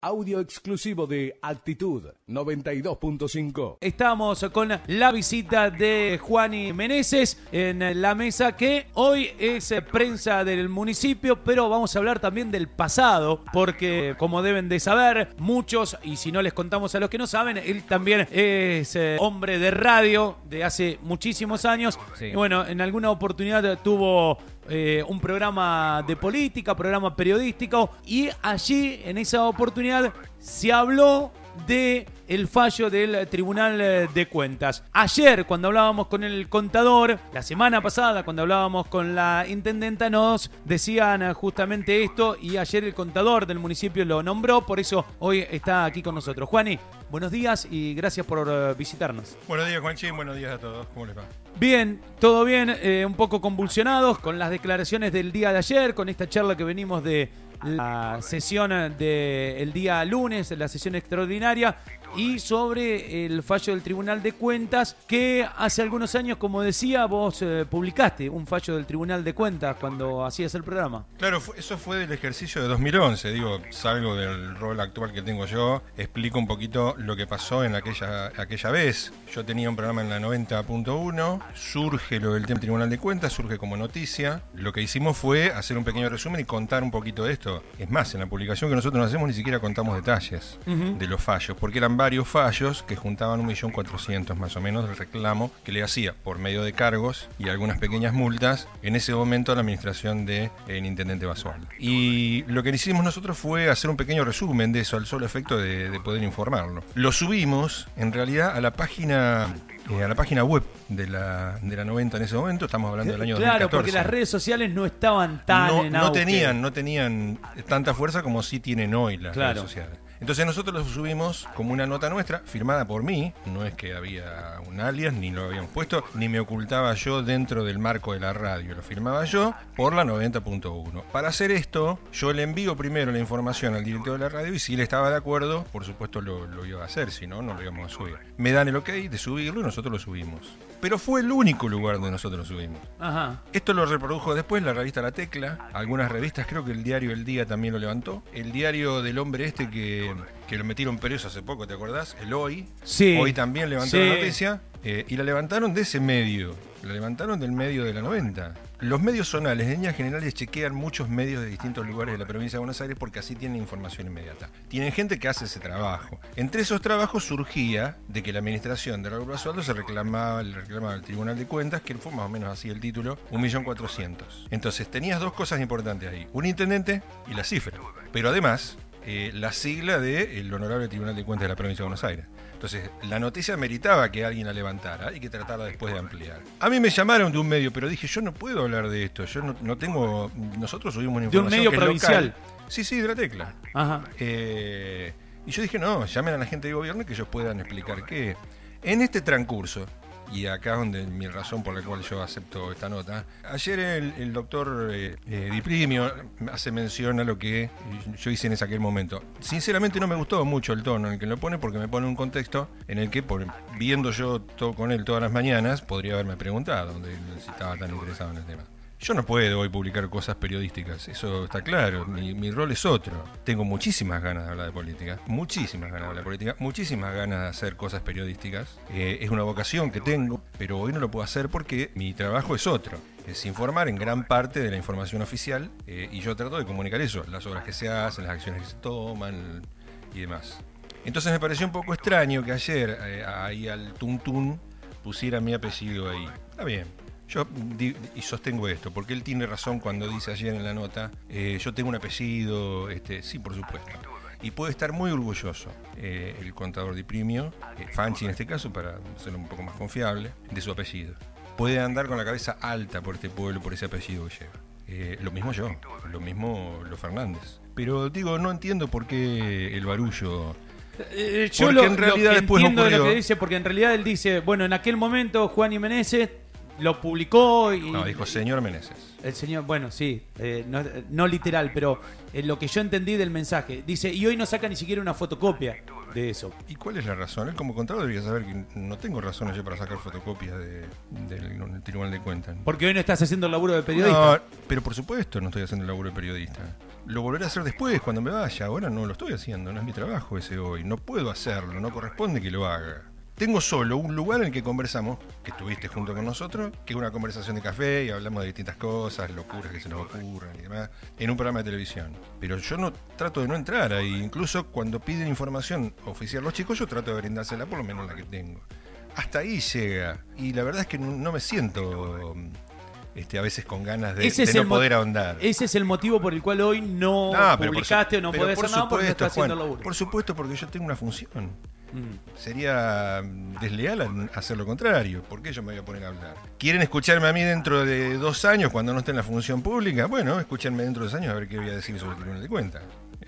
Audio exclusivo de Actitud 92.5. Estamos con la visita de Juani Meneses en la mesa, que hoy es prensa del municipio, pero vamos a hablar también del pasado, porque como deben de saber muchos, y si no les contamos a los que no saben, él también es hombre de radio de hace muchísimos años. Sí. Y bueno, en alguna oportunidad tuvo un programa de política, programa periodístico, y allí en esa oportunidad se habló de el fallo del Tribunal de Cuentas. Ayer, cuando hablábamos con el contador, la semana pasada, cuando hablábamos con la intendenta, nos decían justamente esto, y ayer el contador del municipio lo nombró, por eso hoy está aquí con nosotros. Juani, buenos días y gracias por visitarnos. Buenos días, Juanchi, buenos días a todos. ¿Cómo les va? Bien, todo bien, un poco convulsionados con las declaraciones del día de ayer, con esta charla que venimos de la sesión del día lunes, la sesión extraordinaria, y sobre el fallo del Tribunal de Cuentas, que hace algunos años, como decía, vos publicaste un fallo del Tribunal de Cuentas cuando hacías el programa. Claro, eso fue del ejercicio de 2011, digo, salgo del rol actual que tengo yo, explico un poquito lo que pasó en aquella vez. Yo tenía un programa en la 90.1, surge lo del tema Tribunal de Cuentas, surge como noticia. Lo que hicimos fue hacer un pequeño resumen y contar un poquito de esto. Es más, en la publicación que nosotros hacemos ni siquiera contamos detalles de los fallos, porque eran varios fallos que juntaban 1.400.000 más o menos del reclamo que le hacía por medio de cargos y algunas pequeñas multas en ese momento a la administración del intendente Basualdo. Y lo que hicimos nosotros fue hacer un pequeño resumen de eso, al solo efecto de poder informarlo. Lo subimos en realidad a la página web de la 90 en ese momento. Estamos hablando del año 2014. Claro, porque las redes sociales no estaban tan en auge. No tenían tanta fuerza como sí tienen hoy las redes sociales. Entonces nosotros lo subimos como una nota nuestra, firmada por mí. No es que había un alias, ni lo habíamos puesto, ni me ocultaba yo dentro del marco de la radio. Lo firmaba yo por la 90.1. Para hacer esto, yo le envío primero la información al director de la radio, y si él estaba de acuerdo, por supuesto lo iba a hacer, si no, no lo íbamos a subir. Me dan el ok de subirlo y nosotros lo subimos. Pero fue el único lugar donde nosotros lo subimos. Ajá. Esto lo reprodujo después la revista La Tecla, algunas revistas, creo que el diario El Día también lo levantó. El diario del hombre este que lo metieron preso hace poco, ¿te acordás? El Hoy. Sí. Hoy también levantó la noticia. Y la levantaron de ese medio. La levantaron del medio de la 90. Los medios zonales, en líneas generales, chequean muchos medios de distintos lugares de la provincia de Buenos Aires porque así tienen información inmediata. Tienen gente que hace ese trabajo. Entre esos trabajos surgía de que la administración de Raúl Basualdo le reclamaba al Tribunal de Cuentas, que fue más o menos así el título, 1.400.000. Entonces tenías dos cosas importantes ahí: un intendente y la cifra. Pero además, la sigla del Honorable Tribunal de Cuentas de la provincia de Buenos Aires. Entonces, la noticia meritaba que alguien la levantara y que tratara después de ampliar. A mí me llamaron de un medio, pero dije, yo no puedo hablar de esto. Yo no tengo... Nosotros subimos una información de un medio que provincial. Local. Sí, de La Tecla. Ajá. Y yo dije, no, llamen a la gente de gobierno y que ellos puedan explicar qué. En este transcurso, y acá es donde mi razón por la cual yo acepto esta nota, ayer el doctor Diprimio hace mención a lo que yo hice en aquel momento. Sinceramente no me gustó mucho el tono en el que lo pone, porque me pone un contexto en el que, viendo yo todo con él todas las mañanas, podría haberme preguntado si estaba tan interesado en el tema. Yo no puedo hoy publicar cosas periodísticas, eso está claro, mi rol es otro. Tengo muchísimas ganas de hablar de política, muchísimas ganas de hacer cosas periodísticas. Es una vocación que tengo, pero hoy no lo puedo hacer porque mi trabajo es otro. Es informar en gran parte de la información oficial, y yo trato de comunicar eso, las obras que se hacen, las acciones que se toman y demás. Entonces me pareció un poco extraño que ayer ahí al tuntún pusiera mi apellido ahí. Está bien. Yo sostengo esto, porque él tiene razón cuando dice ayer en la nota, yo tengo un apellido, sí, por supuesto. Y puede estar muy orgulloso el contador Diprimio, Fanchi en este caso, para ser un poco más confiable, de su apellido. Puede andar con la cabeza alta por este pueblo, por ese apellido que lleva. Lo mismo yo, lo mismo los Fernández. Pero digo, no entiendo por qué el barullo... Yo porque en realidad después entiendo ocurrió... lo que dice, porque en realidad él dice, bueno, en aquel momento Juani Meneses lo publicó y... No, dijo señor Meneses. El señor, bueno, sí, no literal, pero lo que yo entendí del mensaje. Dice, y hoy no saca ni siquiera una fotocopia de eso. ¿Y cuál es la razón? Él como contador debería saber que no tengo razones yo para sacar fotocopias del Tribunal de Cuentas. Porque hoy no estás haciendo el laburo de periodista. No, pero por supuesto no estoy haciendo el laburo de periodista. Lo volveré a hacer después, cuando me vaya. Ahora no lo estoy haciendo, no es mi trabajo ese hoy. No puedo hacerlo, no corresponde que lo haga. Tengo solo un lugar en el que conversamos, que estuviste junto con nosotros, que es una conversación de café y hablamos de distintas cosas, locuras que se nos ocurren y demás, en un programa de televisión. Pero yo no trato de no entrar ahí. Incluso cuando piden información oficial los chicos, yo trato de brindársela, por lo menos la que tengo. Hasta ahí llega. Y la verdad es que no me siento a veces con ganas de no poder ahondar. Ese es el motivo por el cual hoy no publicaste o no podés hacer nada porque no estás haciendo el laburo. Por supuesto, porque yo tengo una función. Sería desleal hacer lo contrario. ¿Por qué yo me voy a poner a hablar? ¿Quieren escucharme a mí dentro de 2 años cuando no esté en la función pública? Bueno, escúchenme dentro de 2 años a ver qué voy a decir sobre el Tribunal de Cuentas.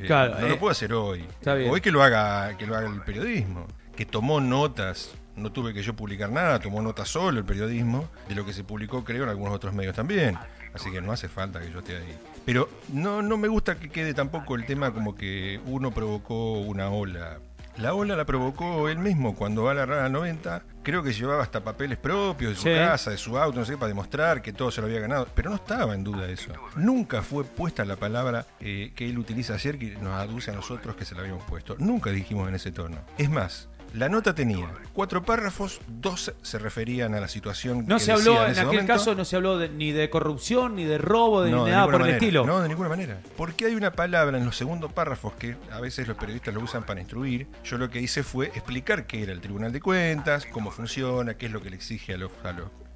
Claro, no lo puedo hacer hoy. Hoy que lo haga el periodismo. Que tomó notas. No tuve que yo publicar nada, tomó notas solo el periodismo de lo que se publicó, creo, en algunos otros medios también. Así que no hace falta que yo esté ahí. Pero no me gusta que quede tampoco el tema como que uno provocó una ola. La ola la provocó él mismo cuando va a la Rada 90. Creo que llevaba hasta papeles propios de su casa, de su auto, no sé, para demostrar que todo se lo había ganado. Pero no estaba en duda eso. Nunca fue puesta la palabra que él utiliza ayer, que nos aduce a nosotros que se la habíamos puesto. Nunca dijimos en ese tono. Es más, la nota tenía 4 párrafos, 2 se referían a la situación. No se habló, en aquel caso no se habló ni de corrupción, ni de robo, ni nada por el estilo. No, de ninguna manera. Porque hay una palabra en los segundos párrafos que a veces los periodistas lo usan para instruir. Yo lo que hice fue explicar qué era el Tribunal de Cuentas, cómo funciona, qué es lo que le exige a los.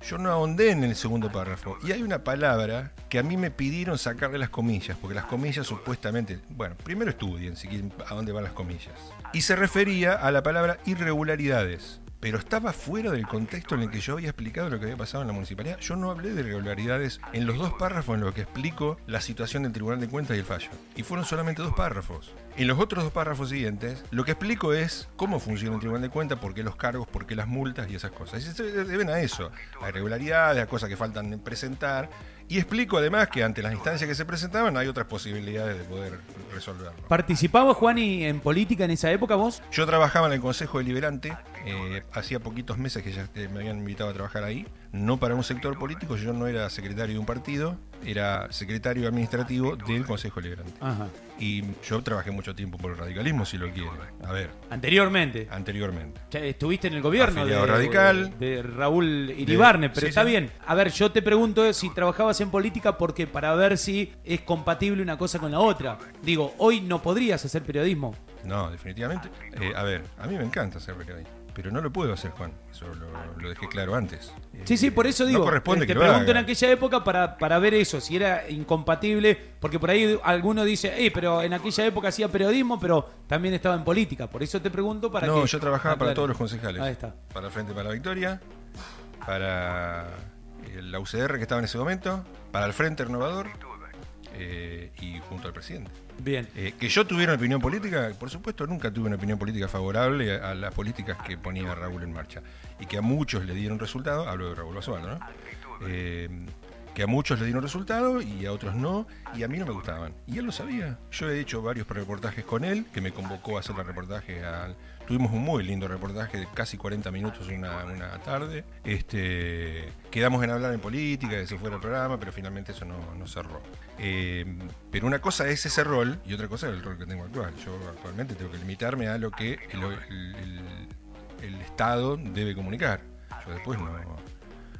Yo no ahondé en el segundo párrafo. Y hay una palabra que a mí me pidieron sacarle las comillas, porque las comillas supuestamente. Bueno, primero estudien si quieren a dónde van las comillas. Y se refería a la palabra irregularidades. Pero estaba fuera del contexto en el que yo había explicado lo que había pasado en la municipalidad. Yo no hablé de irregularidades en los 2 párrafos en los que explico la situación del Tribunal de Cuentas y el fallo. Y fueron solamente 2 párrafos. En los otros 2 párrafos siguientes, lo que explico es cómo funciona el Tribunal de Cuentas, por qué los cargos, por qué las multas y esas cosas. Y se deben a eso, a irregularidades, a cosas que faltan presentar. Y explico además que ante las instancias que se presentaban hay otras posibilidades de poder resolverlo. ¿Participabas, Juani, en política en esa época vos? Yo trabajaba en el Consejo Deliberante, hacía poquitos meses que ya me habían invitado a trabajar ahí, no para un sector político, yo no era secretario de un partido, era secretario administrativo del Consejo Deliberante. Ajá. Y yo trabajé mucho tiempo por el radicalismo, si lo quieren. A ver. Anteriormente. Estuviste en el gobierno radical de Raúl Iribarne, pero está bien. A ver, yo te pregunto si trabajabas en política porque para ver si es compatible una cosa con la otra. Digo, hoy no podrías hacer periodismo. No, definitivamente. A ver, a mí me encanta hacer periodismo. Pero no lo puedo hacer, Juan. Eso lo dejé claro antes. Sí, por eso digo. No corresponde te que pregunto lo haga. en aquella época para ver eso, si era incompatible, porque por ahí alguno dice, pero en aquella época hacía periodismo, pero también estaba en política. Por eso te pregunto para No, yo trabajaba para todos los concejales. Ahí está. Para el Frente para la Victoria, para la UCR que estaba en ese momento, para el Frente Renovador y junto al presidente. Bien. Que yo tuviera una opinión política, por supuesto, nunca tuve una opinión política favorable a las políticas que ponía Raúl en marcha. Y que a muchos le dieron resultado, hablo de Raúl Basualdo, ¿no? Que a muchos le dieron resultado y a otros no, y a mí no me gustaban. Y él lo sabía. Yo he hecho varios reportajes con él, que me convocó a hacer el reportaje. Tuvimos un muy lindo reportaje de casi 40 minutos una tarde. Quedamos en hablar en política, que se fuera el programa, pero finalmente eso no cerró. Pero una cosa es ese rol y otra cosa es el rol que tengo actual. Yo actualmente tengo que limitarme a lo que el Estado debe comunicar. Yo después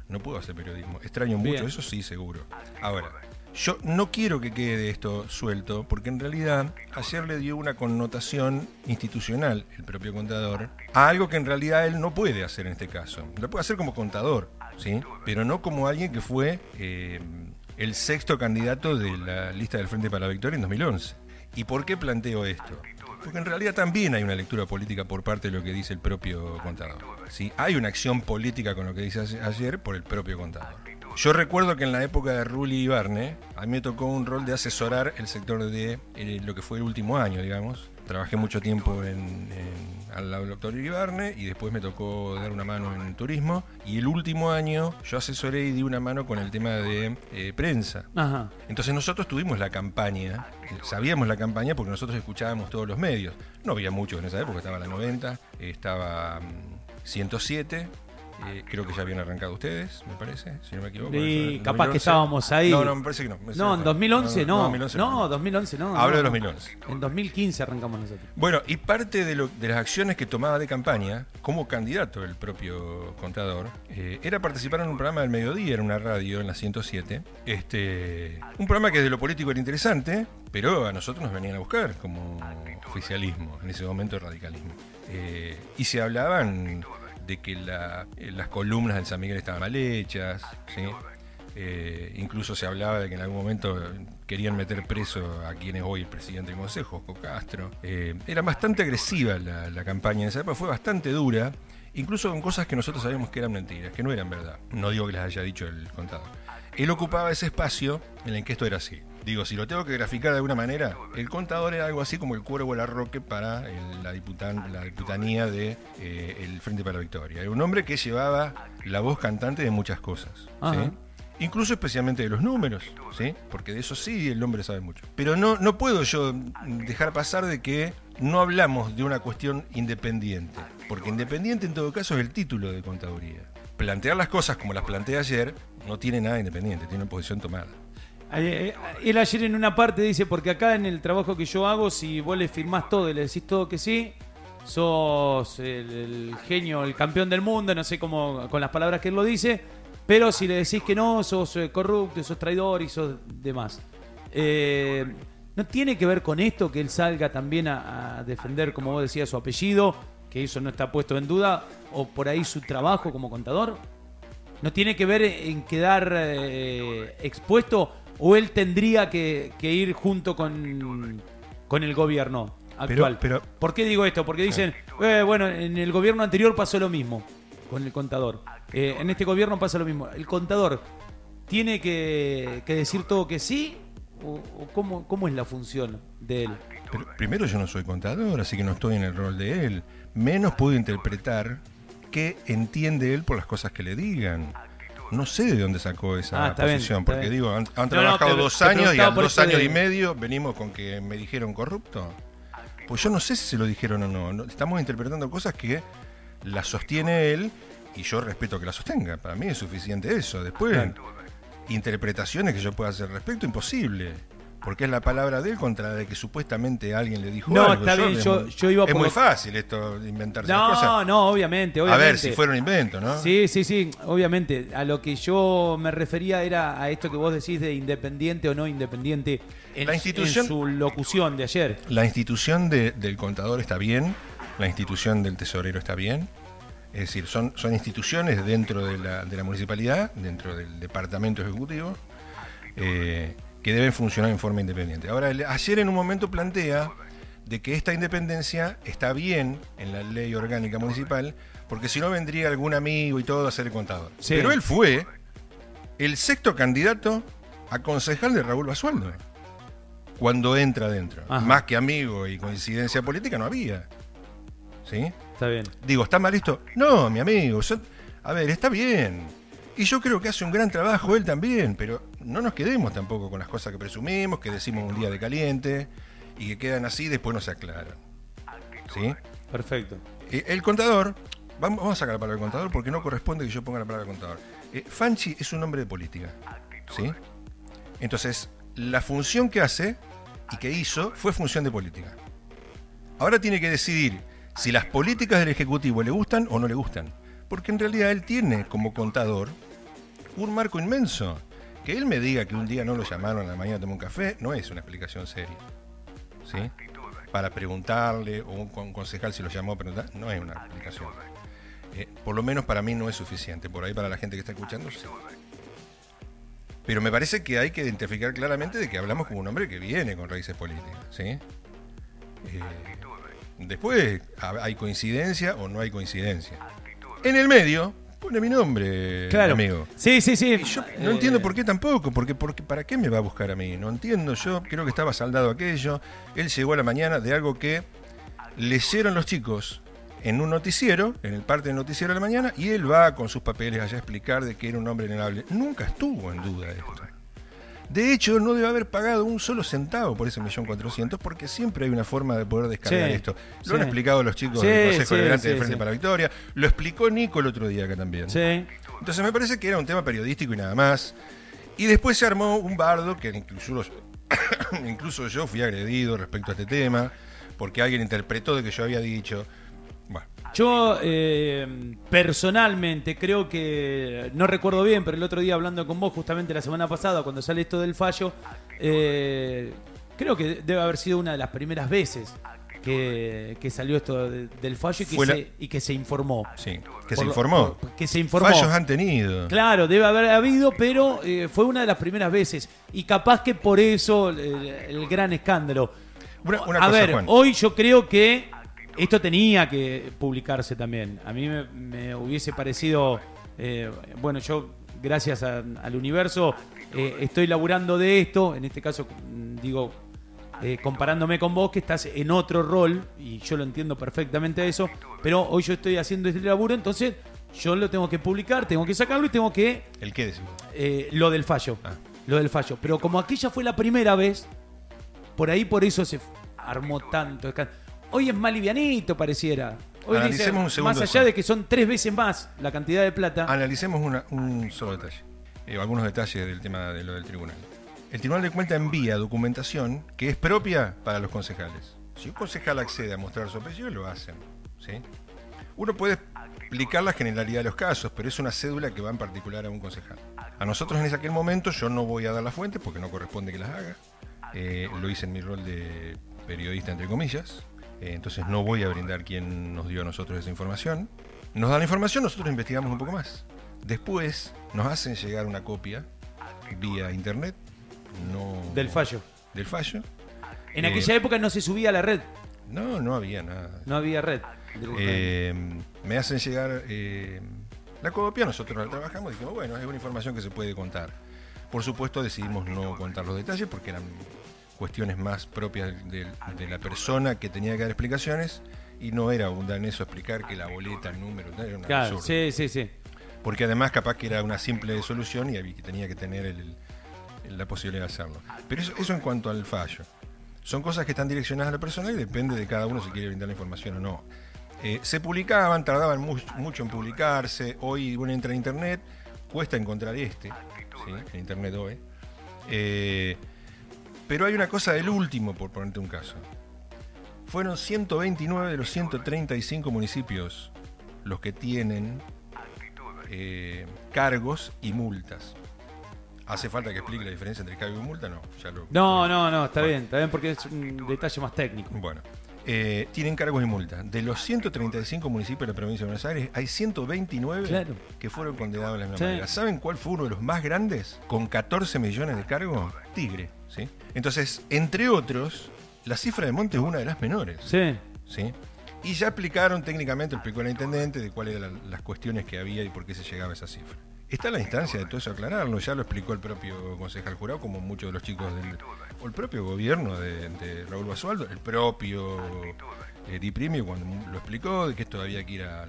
no puedo hacer periodismo. Extraño mucho, Bien. eso sí, seguro. Ahora, yo no quiero que quede esto suelto, porque en realidad ayer le dio una connotación institucional, el propio contador, a algo que en realidad él no puede hacer en este caso. Lo puede hacer como contador, ¿sí? Pero no como alguien que fue el 6º candidato de la lista del Frente para la Victoria en 2011. ¿Y por qué planteo esto? Porque en realidad también hay una lectura política por parte de lo que dice el propio contador, ¿sí? Hay una acción política con lo que dice ayer por el propio contador. Yo recuerdo que en la época de Raúl Iribarne, a mí me tocó un rol de asesorar el sector de lo que fue el último año, digamos, trabajé mucho tiempo al lado del doctor Iribarne y después me tocó dar una mano en turismo. Y el último año yo asesoré y di una mano con el tema de prensa. Ajá. Entonces nosotros tuvimos la campaña, sabíamos la campaña porque nosotros escuchábamos todos los medios. No había muchos en esa época, estaba la 90, estaba 107. Creo que ya habían arrancado ustedes, me parece, si no me equivoco. Y ¿En capaz 2011? que estábamos ahí. No, me parece que no. No, en 2011 no. 2011 No, 2011 no. Hablo de no. 2011. En 2015 arrancamos nosotros. Bueno, y parte de las acciones que tomaba de campaña, como candidato el propio contador, era participar en un programa del mediodía, en una radio, en la 107. Un programa que de lo político era interesante, pero a nosotros nos venían a buscar como oficialismo, en ese momento radicalismo. Y se hablaban de que las columnas del San Miguel estaban mal hechas, ¿sí? Incluso se hablaba de que en algún momento querían meter preso a quien es hoy el presidente del Consejo, Oscar Castro. Era bastante agresiva la campaña en esa época, fue bastante dura, incluso con cosas que nosotros sabíamos que eran mentiras, que no eran verdad. No digo que las haya dicho el contador. Él ocupaba ese espacio en el que esto era así. Digo, si lo tengo que graficar de alguna manera, el contador era algo así como el Cuervo Larroque para la diputanía de el Frente para la Victoria. Era un hombre que llevaba la voz cantante de muchas cosas, ¿sí? Incluso especialmente de los números, ¿sí? Porque de eso sí el hombre sabe mucho. Pero no puedo yo dejar pasar de que no hablamos de una cuestión independiente, porque independiente en todo caso es el título de contaduría. Plantear las cosas como las planteé ayer no tiene nada independiente, tiene una posición tomada. Él ayer en una parte dice, porque acá en el trabajo que yo hago, si vos le firmás todo y le decís todo que sí, sos el genio, el campeón del mundo, no sé cómo, con las palabras que él lo dice, pero si le decís que no, sos corrupto, sos traidor y sos demás. ¿No tiene que ver con esto que él salga también a defender, como vos decías, su apellido, que eso no está puesto en duda, o por ahí su trabajo como contador? ¿No tiene que ver en quedar expuesto, o él tendría que ir junto con el gobierno actual? Pero, ¿por qué digo esto? Porque dicen, bueno, en el gobierno anterior pasó lo mismo con el contador. En este gobierno pasa lo mismo. ¿El contador tiene que decir todo que sí? ¿O cómo es la función de él? Pero primero, yo no soy contador, así que no estoy en el rol de él. Menos puedo interpretar qué entiende él por las cosas que le digan. No sé de dónde sacó esa posición, porque bien. digo, han trabajado 2 años y a 2 años y medio venimos con que me dijeron corrupto. Pues yo no sé si se lo dijeron o no. Estamos interpretando cosas que las sostiene él y yo respeto que las sostenga. Para mí es suficiente eso. Después, interpretaciones que yo pueda hacer al respecto, imposible. Porque es la palabra de él contra la de que supuestamente alguien le dijo algo. Está bien, yo iba por... Es muy fácil esto de inventarse las cosas. No, obviamente. A ver, si fuera un invento, ¿no? Sí, obviamente. A lo que yo me refería era a esto que vos decís de independiente o no independiente en su locución de ayer. La institución del contador está bien, la institución del tesorero está bien. Es decir, son instituciones dentro de la municipalidad, dentro del departamento ejecutivo, que deben funcionar en forma independiente. Ahora, ayer en un momento plantea de que esta independencia está bien en la ley orgánica municipal, porque si no vendría algún amigo y todo a ser el contador. Sí. Pero él fue el 6º candidato a concejal de Raúl Basualdo, cuando entra adentro. Ajá. Más que amigo y coincidencia política no había. ¿Sí? Está bien. Digo, ¿está mal esto? No, mi amigo. A ver, está bien. Y yo creo que hace un gran trabajo él también, pero no nos quedemos tampoco con las cosas que presumimos, que decimos un día de caliente y que quedan así y después no se aclaran. ¿Sí? Perfecto. El contador, vamos a sacar la palabra contador porque no corresponde que yo ponga la palabra contador. Fanchi es un hombre de política. ¿Sí? Entonces, la función que hace y que hizo fue función de política. Ahora tiene que decidir si las políticas del Ejecutivo le gustan o no le gustan. Porque en realidad él tiene como contador un marco inmenso. Que él me diga que un día no lo llamaron a la mañana a tomar un café no es una explicación seria. ¿Sí? Para preguntarle, o un concejal si lo llamó a preguntar, no es una explicación. Por lo menos para mí no es suficiente. Por ahí para la gente que está escuchando, sí. Pero me parece que hay que identificar claramente de que hablamos con un hombre que viene con raíces políticas. ¿Sí? Después hay coincidencia o no hay coincidencia. En el medio pone mi nombre, claro. Amigo. Sí. Y yo no entiendo por qué tampoco, porque ¿para qué me va a buscar a mí? No entiendo, yo creo que estaba saldado aquello. Él llegó a la mañana de algo que leyeron los chicos en un noticiero, en el parte del noticiero de la mañana, y él va con sus papeles allá a explicar de que era un hombre inenarrable. Nunca estuvo en duda esto. De hecho, no debe haber pagado un solo centavo por ese 1.400.000, porque siempre hay una forma de poder descargar esto. Lo han explicado los chicos del Consejo Deliberante del Frente para la Victoria, lo explicó Nico el otro día acá también. Sí. Entonces me parece que era un tema periodístico y nada más. Y después se armó un bardo que incluso yo fui agredido respecto a este tema, porque alguien interpretó de que yo había dicho... Bueno. Yo personalmente creo que, no recuerdo bien, pero el otro día hablando con vos, justamente la semana pasada, cuando sale esto del fallo, creo que debe haber sido una de las primeras veces que salió esto del fallo y que se informó. Sí, que se informó. Que se informó. Fallos han tenido. Claro, debe haber habido, pero fue una de las primeras veces. Y capaz que por eso el gran escándalo. Una a cosa, ver, Juan. hoy yo creo que esto tenía que publicarse también. A mí me hubiese parecido... bueno, yo, gracias al universo, estoy laburando de esto. En este caso, digo, comparándome con vos, que estás en otro rol, y yo lo entiendo perfectamente eso, pero hoy yo estoy haciendo este laburo, entonces yo lo tengo que publicar, tengo que sacarlo y tengo que... ¿El qué decimos? Lo del fallo. Lo del fallo. Pero como aquella fue la primera vez, por eso se armó tanto escándalo. Hoy es más livianito, pareciera. Hoy dice, más allá de que son 3 veces más la cantidad de plata. Analicemos un solo detalle. Algunos detalles del tema de lo del tribunal. El Tribunal de Cuentas envía documentación que es propia para los concejales. Si un concejal accede a mostrar su apellido, lo hacen. ¿Sí? Uno puede explicar la generalidad de los casos, pero es una cédula que va en particular a un concejal. A nosotros en aquel momento yo no voy a dar la fuente porque no corresponde que las haga. Lo hice en mi rol de periodista, entre comillas. Entonces no voy a brindar quién nos dio a nosotros esa información. Nos da la información, nosotros investigamos un poco más. Después nos hacen llegar una copia vía internet. Del fallo. Del fallo. En aquella época no se subía a la red. No había nada. No había red. Me hacen llegar la copia, nosotros la trabajamos y dijimos, bueno, es una información que se puede contar. Por supuesto decidimos no contar los detalles porque eran cuestiones más propias de la persona que tenía que dar explicaciones y no era abundar en eso, explicar que la boleta, el número, era una claro, absurdo. Sí. Porque además capaz que era una simple solución y tenía que tener la posibilidad de hacerlo. Pero eso en cuanto al fallo. Son cosas que están direccionadas a la persona y depende de cada uno si quiere brindar la información o no. Se publicaban, tardaban mucho en publicarse. Hoy uno entra en internet, cuesta encontrar ¿sí? En internet hoy. Pero hay una cosa del último, por ponerte un caso. Fueron 129 de los 135 municipios los que tienen cargos y multas. ¿Hace falta que explique la diferencia entre cargo y multa? No, No, está bien, porque es un detalle más técnico. Bueno, tienen cargos y multas. De los 135 municipios de la provincia de Buenos Aires, hay 129 que fueron condenados de la misma manera. ¿Saben cuál fue uno de los más grandes? Con 14 millones de cargos, Tigre. ¿Sí? Entonces, entre otros, la cifra de Monte es una de las menores. ¿Sí? Y ya explicaron técnicamente, explicó el intendente de cuáles eran las cuestiones que había y por qué se llegaba a esa cifra. Está la instancia de todo eso aclararlo, ya lo explicó el propio concejal jurado, como muchos de los chicos o el propio gobierno de Raúl Basualdo, el propio Di Primio cuando lo explicó, de que esto había que ir al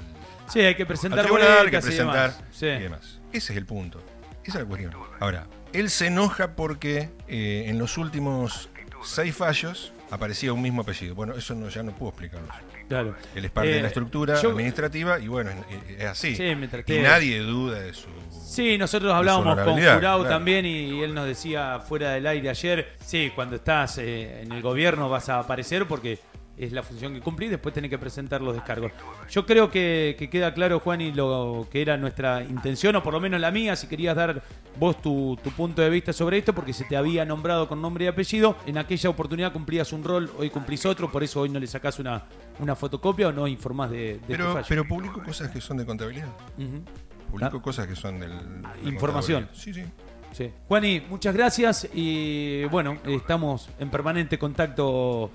hay que presentar tribunal, hay que presentar y demás. Ese es el punto, esa es la cuestión. Ahora, él se enoja porque en los últimos 6 fallos aparecía un mismo apellido. Bueno, eso ya no puedo explicarlo. Claro. Él es parte de la estructura administrativa y bueno, es así. Y nadie duda de su... Sí, nosotros hablábamos con Jurado también y él nos decía fuera del aire ayer, cuando estás en el gobierno vas a aparecer porque es la función que cumplís, después tenés que presentar los descargos. Yo creo que queda claro, Juan, y lo que era nuestra intención, o por lo menos la mía, si querías dar vos tu punto de vista sobre esto, porque se te había nombrado con nombre y apellido. En aquella oportunidad cumplías un rol, hoy cumplís otro, por eso hoy no le sacás una fotocopia o no informás de tu fallo. Pero publico cosas que son de contabilidad. Publico cosas que son de información. Sí. Juani, muchas gracias y bueno, estamos en permanente contacto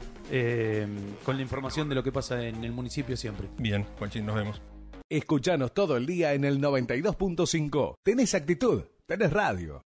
con la información de lo que pasa en el municipio siempre. Bien, Juanchín, nos vemos. Escuchanos todo el día en el 92.5. Tenés actitud, tenés radio.